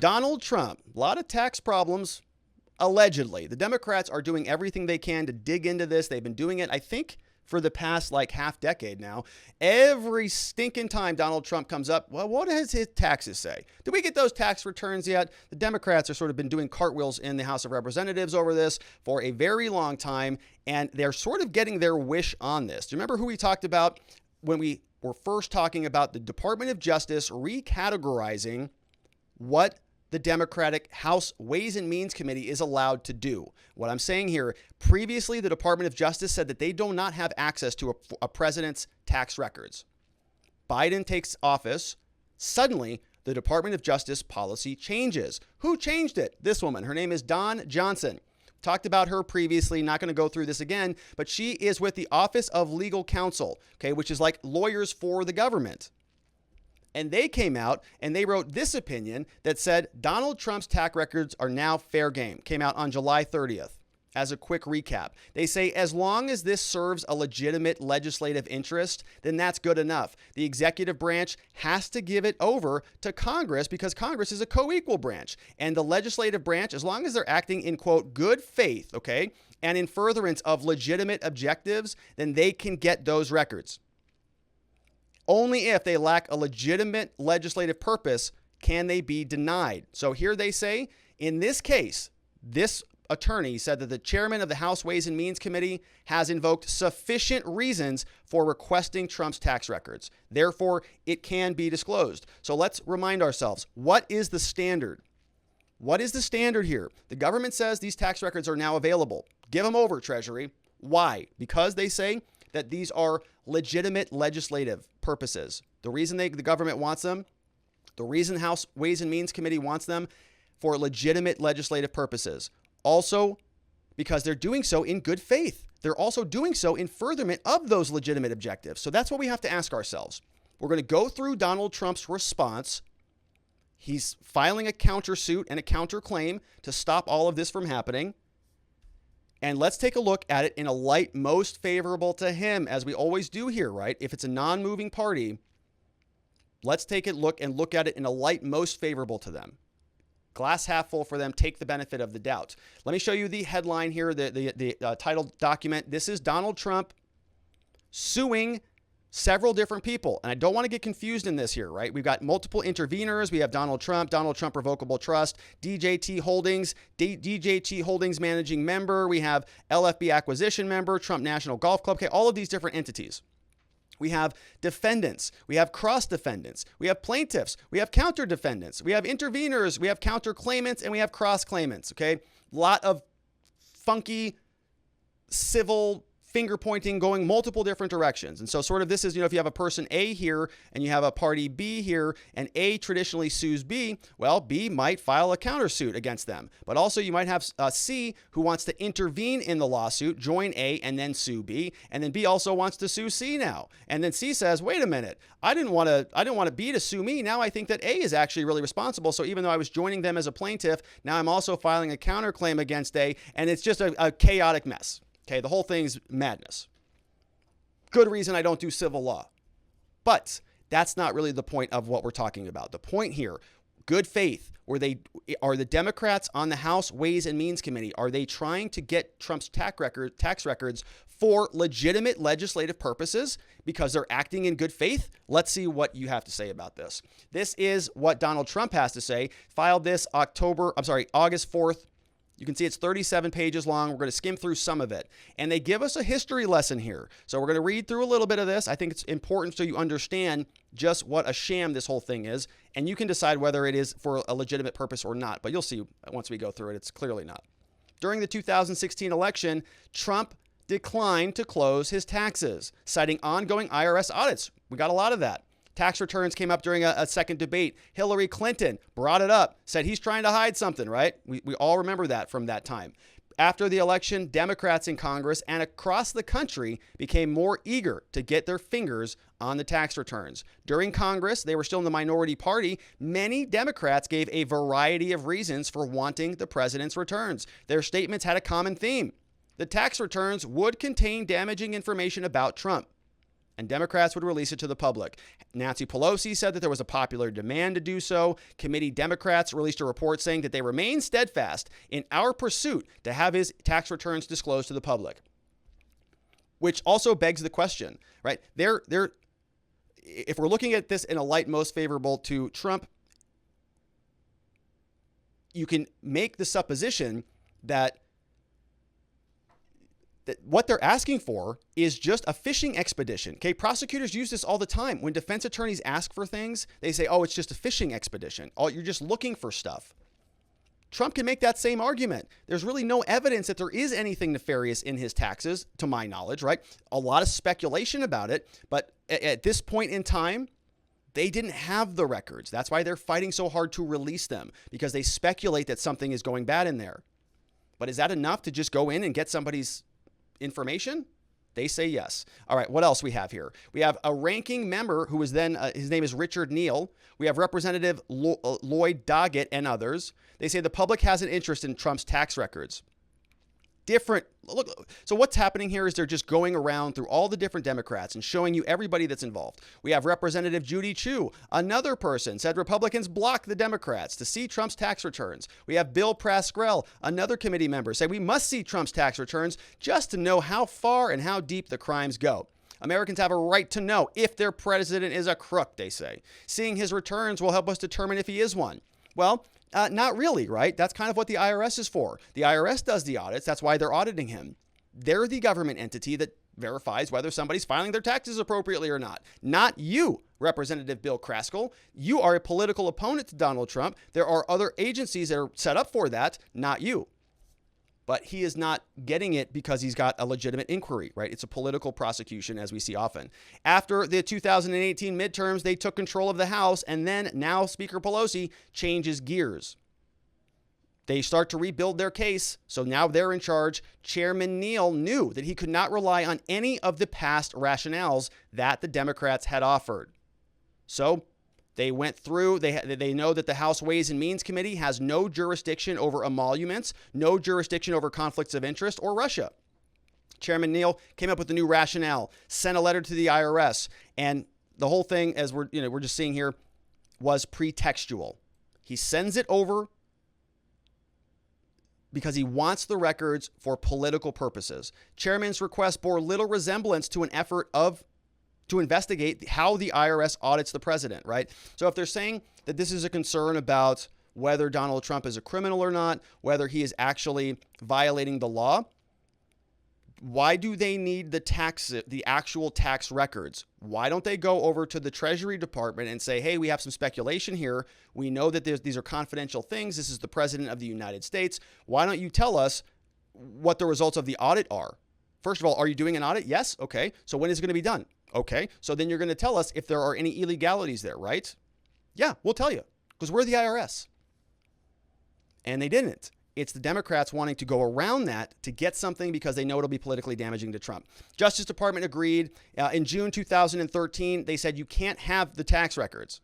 Donald Trump, a lot of tax problems, allegedly. The Democrats are doing everything they can to dig into this. They've been doing it, I think, for the past like half decade now. Every stinking time Donald Trump comes up, well, what does his taxes say? Did we get those tax returns yet? The Democrats are sort of been doing cartwheels in the House of Representatives over this for a very long time, and they're sort of getting their wish on this. Do you remember who we talked about when we were first talking about the Department of Justice recategorizing what the Democratic House Ways and Means Committee is allowed to do? What I'm saying here, previously the Department of Justice said that they do not have access to a president's tax records. Biden takes office. Suddenly, the Department of Justice policy changes. Who changed it? This woman. Her name is Don Johnsen. Talked about her previously, not going to go through this again, but she is with the Office of Legal Counsel, okay, which is like lawyers for the government. And they came out and they wrote this opinion that said Donald Trump's tax records are now fair game. Came out on July 30th. As a quick recap, they say as long as this serves a legitimate legislative interest, then that's good enough. The executive branch has to give it over to Congress because Congress is a co-equal branch. And the legislative branch, as long as they're acting in, quote, good faith, okay, and in furtherance of legitimate objectives, then they can get those records. Only if they lack a legitimate legislative purpose can they be denied. So here they say, in this case, this attorney said that the chairman of the House Ways and Means Committee has invoked sufficient reasons for requesting Trump's tax records. Therefore, it can be disclosed. So let's remind ourselves, what is the standard? What is the standard here? The government says these tax records are now available. Give them over, Treasury. Why? Because they say that these are legitimate legislative purposes. The reason the government wants them, the reason House Ways and Means Committee wants them for legitimate legislative purposes. Also, because they're doing so in good faith. They're also doing so in furtherance of those legitimate objectives. So that's what we have to ask ourselves. We're going to go through Donald Trump's response. He's filing a countersuit and a counterclaim to stop all of this from happening. And let's take a look at it in a light most favorable to him, as we always do here, right? If it's a non-moving party, let's take a look at it in a light most favorable to them. Glass half full for them, take the benefit of the doubt. Let me show you the headline here, the title document. This is Donald Trump suing several different people. And I don't want to get confused in this here, right? We've got multiple interveners. We have Donald Trump Revocable Trust, DJT Holdings, DJT Holdings Managing Member. We have LFB Acquisition Member, Trump National Golf Club, okay, all of these different entities. We have defendants, we have cross-defendants, we have plaintiffs, we have counter-defendants, we have interveners, we have counterclaimants, and we have cross-claimants, okay? A lot of funky civil finger-pointing going multiple different directions. And so sort of this is, if you have a person A here and you have a party B here, and A traditionally sues B, well, B might file a countersuit against them. But also you might have C who wants to intervene in the lawsuit, join A, and then sue B. And then B also wants to sue C now. And then C says, wait a minute, I didn't want B to sue me. Now I think that A is actually really responsible. So even though I was joining them as a plaintiff, now I'm also filing a counterclaim against A, and it's just a chaotic mess. Okay, the whole thing's madness. Good reason I don't do civil law. But that's not really the point of what we're talking about. The point here, good faith, are the Democrats on the House Ways and Means Committee, are they trying to get Trump's tax records for legitimate legislative purposes because they're acting in good faith? Let's see what you have to say about this. This is what Donald Trump has to say. Filed this August 4th. You can see it's 37 pages long. We're going to skim through some of it. And they give us a history lesson here. So we're going to read through a little bit of this. I think it's important so you understand just what a sham this whole thing is. And you can decide whether it is for a legitimate purpose or not. But you'll see once we go through it, it's clearly not. During the 2016 election, Trump declined to close his taxes, citing ongoing IRS audits. We got a lot of that. Tax returns came up during a second debate. Hillary Clinton brought it up, said he's trying to hide something, right? We all remember that from that time. After the election, Democrats in Congress and across the country became more eager to get their fingers on the tax returns. During Congress, they were still in the minority party. Many Democrats gave a variety of reasons for wanting the president's returns. Their statements had a common theme. The tax returns would contain damaging information about Trump. and Democrats would release it to the public. Nancy Pelosi said that there was a popular demand to do so. Committee Democrats released a report saying that they remain steadfast in our pursuit to have his tax returns disclosed to the public. Which also begs the question, right? If we're looking at this in a light most favorable to Trump, you can make the supposition that what they're asking for is just a fishing expedition. Okay, prosecutors use this all the time. When defense attorneys ask for things, they say, oh, it's just a fishing expedition. Oh, you're just looking for stuff. Trump can make that same argument. There's really no evidence that there is anything nefarious in his taxes, to my knowledge, right? A lot of speculation about it, but at this point in time, they didn't have the records. That's why they're fighting so hard to release them, because they speculate that something is going bad in there. But is that enough to just go in and get somebody's information? They say yes. All right, what else we have here? We have a ranking member who was then, his name is Richard Neal. We have Representative Lloyd Doggett and others. They say the public has an interest in Trump's tax records. Look, so what's happening here is they're just going around through all the different Democrats and showing you everybody that's involved. We have Representative Judy Chu, another person, said Republicans block the Democrats to see Trump's tax returns. We have Bill Pascrell, another committee member, say we must see Trump's tax returns just to know how far and how deep the crimes go. Americans have a right to know if their president is a crook, they say. Seeing his returns will help us determine if he is one. Well, not really, right? That's kind of what the IRS is for. The IRS does the audits. That's why they're auditing him. They're the government entity that verifies whether somebody's filing their taxes appropriately or not. Not you, Representative Bill Pascrell. You are a political opponent to Donald Trump. There are other agencies that are set up for that, not you. But he is not getting it because he's got a legitimate inquiry, right? It's a political prosecution, as we see often. After the 2018 midterms, they took control of the House, and then now Speaker Pelosi changes gears. They start to rebuild their case, so now they're in charge. Chairman Neal knew that he could not rely on any of the past rationales that the Democrats had offered. So they went through, they know that the House Ways and Means Committee has no jurisdiction over emoluments, no jurisdiction over conflicts of interest or Russia. Chairman Neal came up with a new rationale, sent a letter to the IRS, and the whole thing, as we're just seeing here, was pretextual. He sends it over because he wants the records for political purposes. Chairman's request bore little resemblance to an effort to investigate how the IRS audits the president, right? So if they're saying that this is a concern about whether Donald Trump is a criminal or not, whether he is actually violating the law, why do they need the actual tax records? Why don't they go over to the Treasury Department and say, hey, we have some speculation here. We know that these are confidential things. This is the president of the United States. Why don't you tell us what the results of the audit are? First of all, are you doing an audit? Yes. Okay. So when is it going to be done? Okay, so then you're going to tell us if there are any illegalities there, right? Yeah, we'll tell you, because we're the IRS. And they didn't. It's the Democrats wanting to go around that to get something because they know it'll be politically damaging to Trump. Justice Department agreed. In June 2013, they said you can't have the tax records.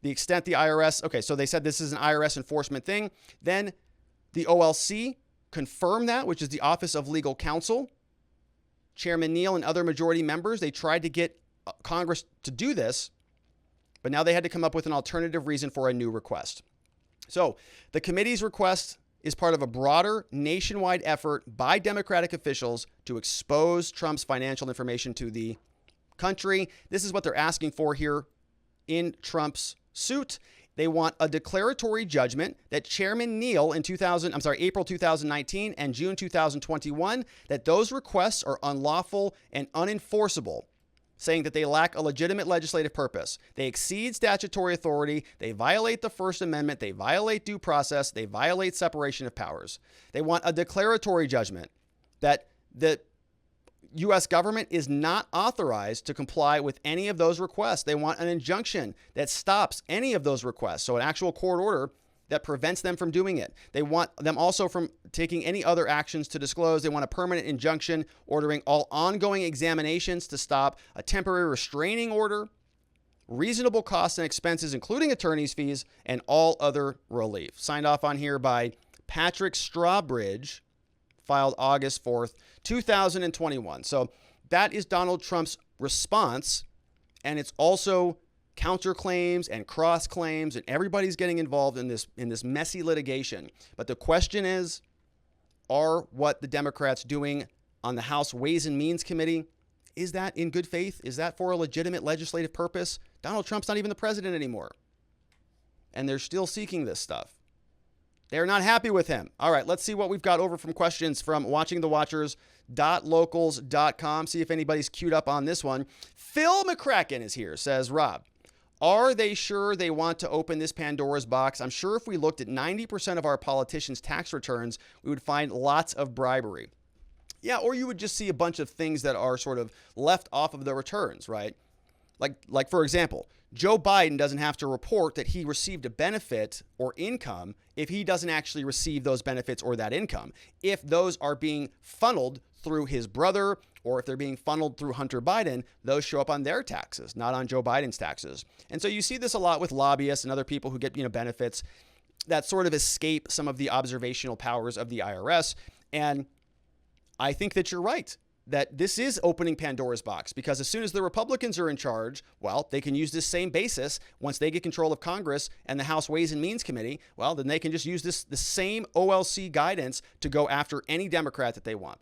The extent the IRS, okay, so they said this is an IRS enforcement thing. Then the OLC confirmed that, which is the Office of Legal Counsel. Chairman Neal and other majority members, they tried to get Congress to do this, but now they had to come up with an alternative reason for a new request. So the committee's request is part of a broader nationwide effort by Democratic officials to expose Trump's financial information to the country. This is what they're asking for here in Trump's suit. They want a declaratory judgment that Chairman Neal in April 2019 and June 2021, that those requests are unlawful and unenforceable, saying that they lack a legitimate legislative purpose. They exceed statutory authority. They violate the First Amendment. They violate due process. They violate separation of powers. They want a declaratory judgment that the U.S. government is not authorized to comply with any of those requests. They want an injunction that stops any of those requests. So an actual court order that prevents them from doing it. They want them also from taking any other actions to disclose. They want a permanent injunction ordering all ongoing examinations to stop, a temporary restraining order, reasonable costs and expenses, including attorney's fees, and all other relief. Signed off on here by Patrick Strawbridge, filed August 4th, 2021. So that is Donald Trump's response. And it's also counterclaims and crossclaims, and everybody's getting involved in this messy litigation. But the question is, are what the Democrats doing on the House Ways and Means Committee, is that in good faith? Is that for a legitimate legislative purpose? Donald Trump's not even the president anymore. And they're still seeking this stuff. They're not happy with him. All right, let's see what we've got over from questions from watchingthewatchers.locals.com. See if anybody's queued up on this one. Phil McCracken is here, says, Rob, are they sure they want to open this Pandora's box? I'm sure if we looked at 90% of our politicians' tax returns, we would find lots of bribery. Yeah, or you would just see a bunch of things that are sort of left off of the returns, right? Like for example, Joe Biden doesn't have to report that he received a benefit or income if he doesn't actually receive those benefits or that income. If those are being funneled through his brother or if they're being funneled through Hunter Biden, those show up on their taxes, not on Joe Biden's taxes. And so you see this a lot with lobbyists and other people who get, benefits that sort of escape some of the observational powers of the IRS. And I think that you're right, that this is opening Pandora's box, because as soon as the Republicans are in charge, well, they can use this same basis. Once they get control of Congress and the House Ways and Means Committee, well, then they can just use the same OLC guidance to go after any Democrat that they want.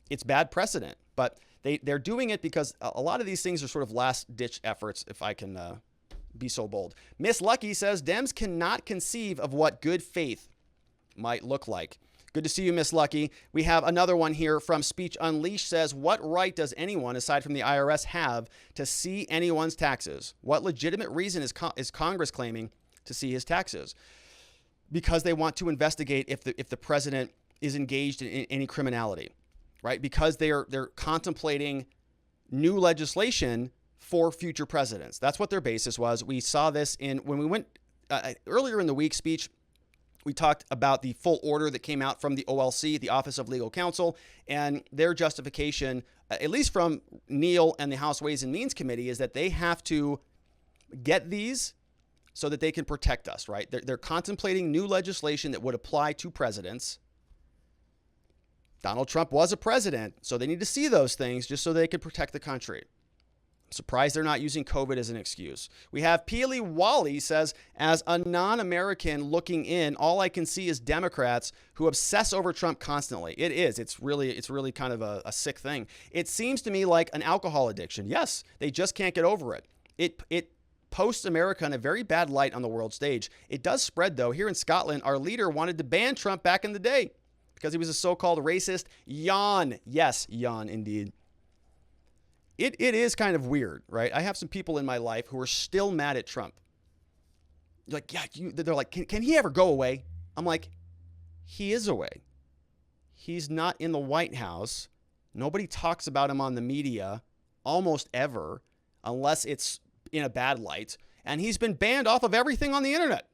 It's bad precedent, but they're doing it because a lot of these things are sort of last-ditch efforts, if I can be so bold. Miss Lucky says, Dems cannot conceive of what good faith might look like. Good to see you, Miss Lucky. We have another one here from Speech Unleashed, says, what right does anyone, aside from the IRS, have to see anyone's taxes? What legitimate reason is Congress claiming to see his taxes? Because they want to investigate if the president is engaged in any criminality, right? Because they're contemplating new legislation for future presidents. That's what their basis was. We saw this when we went earlier in the week, Speech. We talked about the full order that came out from the OLC, the Office of Legal Counsel, and their justification, at least from Neil and the House Ways and Means Committee, is that they have to get these so that they can protect us, right? They're contemplating new legislation that would apply to presidents. Donald Trump was a president, so they need to see those things just so they can protect the country. Surprised they're not using COVID as an excuse. We have Peely Wally says, as a non-American looking in, all I can see is Democrats who obsess over Trump constantly. It is. It's really kind of a sick thing. It seems to me like an alcohol addiction. Yes, they just can't get over it. It posts America in a very bad light on the world stage. It does spread, though. Here in Scotland, our leader wanted to ban Trump back in the day because he was a so-called racist. Yawn. Yes, yawn indeed. It is kind of weird, right? I have some people in my life who are still mad at Trump. Like, yeah, they're like, can he ever go away? I'm like, he is away. He's not in the White House. Nobody talks about him on the media almost ever, unless it's in a bad light. And he's been banned off of everything on the internet.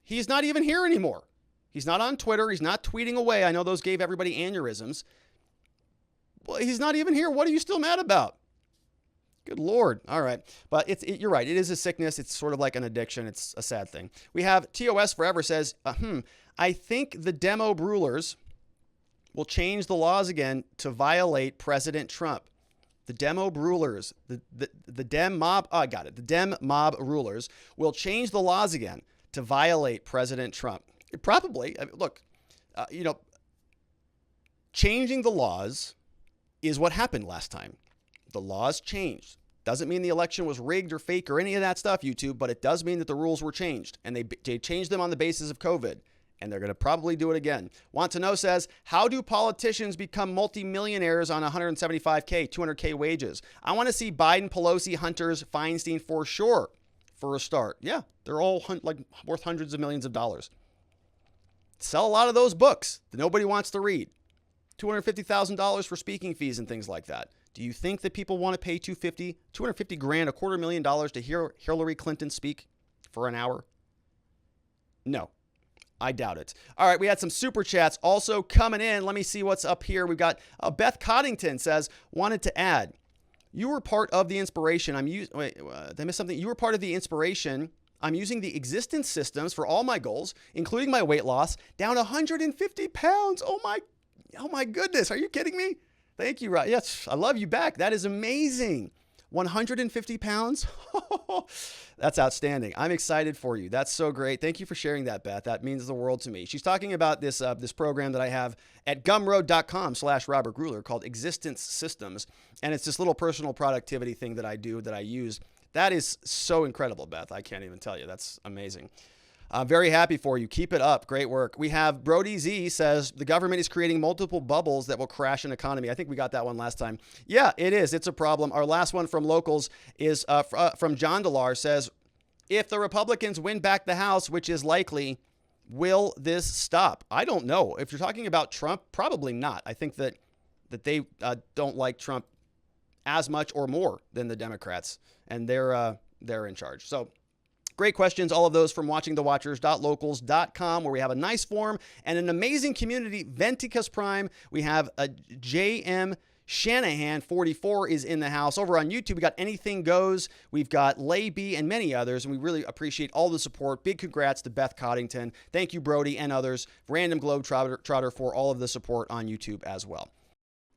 He's not even here anymore. He's not on Twitter. He's not tweeting away. I know those gave everybody aneurysms. Well, he's not even here. What are you still mad about? Good Lord. All right. But you're right. It is a sickness. It's sort of like an addiction. It's a sad thing. We have TOS Forever says, I think the demo rulers will change the laws again to violate President Trump. The demo rulers, the Dem mob, I got it. The Dem mob rulers will change the laws again to violate President Trump. Probably. Look, changing the laws is what happened last time. The laws changed. Doesn't mean the election was rigged or fake or any of that stuff, YouTube, but it does mean that the rules were changed, and they changed them on the basis of COVID, and they're going to probably do it again. Want to Know says, how do politicians become multimillionaires on 175K, 200K wages? I want to see Biden, Pelosi, Hunters, Feinstein for sure for a start. Yeah, they're all worth hundreds of millions of dollars. Sell a lot of those books that nobody wants to read. $250,000 for speaking fees and things like that. Do you think that people want to pay $250,000, $250,000, to hear Hillary Clinton speak for an hour? No, I doubt it. All right, we had some super chats also coming in. Let me see what's up here. We've got Beth Coddington says, wanted to add, you were part of the inspiration. Did I miss something? You were part of the inspiration. I'm using the existence systems for all my goals, including my weight loss, down 150 pounds. Oh my goodness. Are you kidding me? Thank you, Rob. Yes, I love you back. That is amazing. 150 pounds? That's outstanding. I'm excited for you. That's so great. Thank you for sharing that, Beth. That means the world to me. She's talking about this program that I have at gumroad.com/Robert Gruler called Existence Systems. And it's this little personal productivity thing that I do, that I use. That is so incredible, Beth. I can't even tell you. That's amazing. I'm very happy for you. Keep it up. Great work. We have Brody Z says the government is creating multiple bubbles that will crash an economy. I think we got that one last time. Yeah, it is. It's a problem. Our last one from locals is from John Delar says, if the Republicans win back the House, which is likely, will this stop? I don't know. If you're talking about Trump, probably not. I think that they don't like Trump as much or more than the Democrats, and they're in charge. So great questions, all of those from watchingthewatchers.locals.com, where we have a nice forum and an amazing community. Venticus Prime, we have a JM Shanahan 44 is in the house. Over on YouTube, we got Anything Goes, we've got Lay B, and many others, and we really appreciate all the support. Big congrats to Beth Coddington. Thank you, Brody, and others. Random Globetrotter for all of the support on YouTube as well.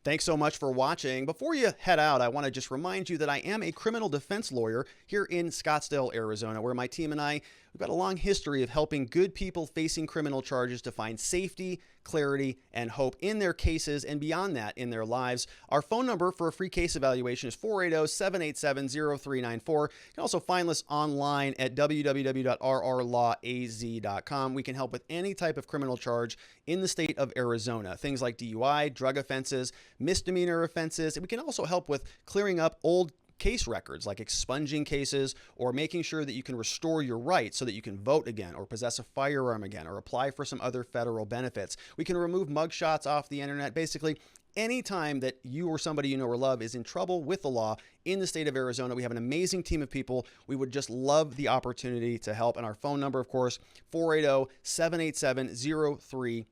Thanks so much for watching. Before you head out, I want to just remind you that I am a criminal defense lawyer here in Scottsdale, Arizona, where my team and I, we've got a long history of helping good people facing criminal charges to find safety, clarity, and hope in their cases and beyond that in their lives. Our phone number for a free case evaluation is 480-787-0394. You can also find us online at www.rrlawaz.com. We can help with any type of criminal charge in the state of Arizona. Things like DUI, drug offenses, misdemeanor offenses. And we can also help with clearing up old case records, like expunging cases or making sure that you can restore your rights so that you can vote again or possess a firearm again or apply for some other federal benefits. We can remove mugshots off the internet. Basically, anytime that you or somebody you know or love is in trouble with the law in the state of Arizona, we have an amazing team of people. We would just love the opportunity to help. And our phone number, of course, 480-787-0394.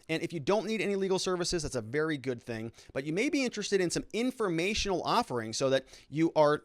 And if you don't need any legal services, that's a very good thing, but you may be interested in some informational offerings so that you are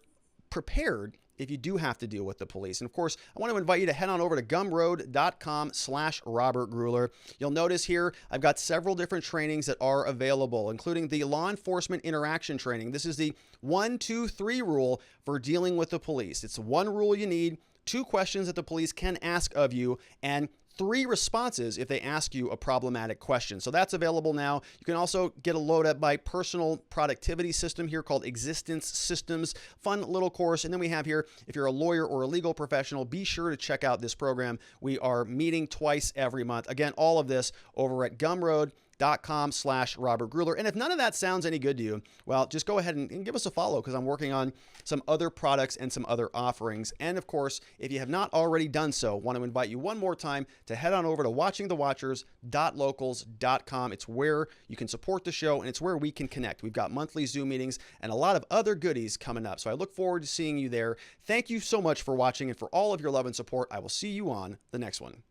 prepared if you do have to deal with the police. And of course, I want to invite you to head on over to gumroad.com/Robert Gruler. You'll notice here, I've got several different trainings that are available, including the law enforcement interaction training. This is the 1, 2, 3 rule for dealing with the police. It's one rule you need, 2 questions that the police can ask of you, and 3 responses if they ask you a problematic question. So that's available now. You can also get a load at my personal productivity system here called Existence Systems. Fun little course. And then we have here, if you're a lawyer or a legal professional, be sure to check out this program. We are meeting twice every month. Again, all of this over at gumroad.com/Robert Gruler. And if none of that sounds any good to you, well, just go ahead and give us a follow, because I'm working on some other products and some other offerings. And of course, if you have not already done so, want to invite you one more time to head on over to watchingthewatchers.locals.com. It's where you can support the show, and it's where we can connect. We've got monthly Zoom meetings and a lot of other goodies coming up. So I look forward to seeing you there. Thank you so much for watching and for all of your love and support. I will see you on the next one.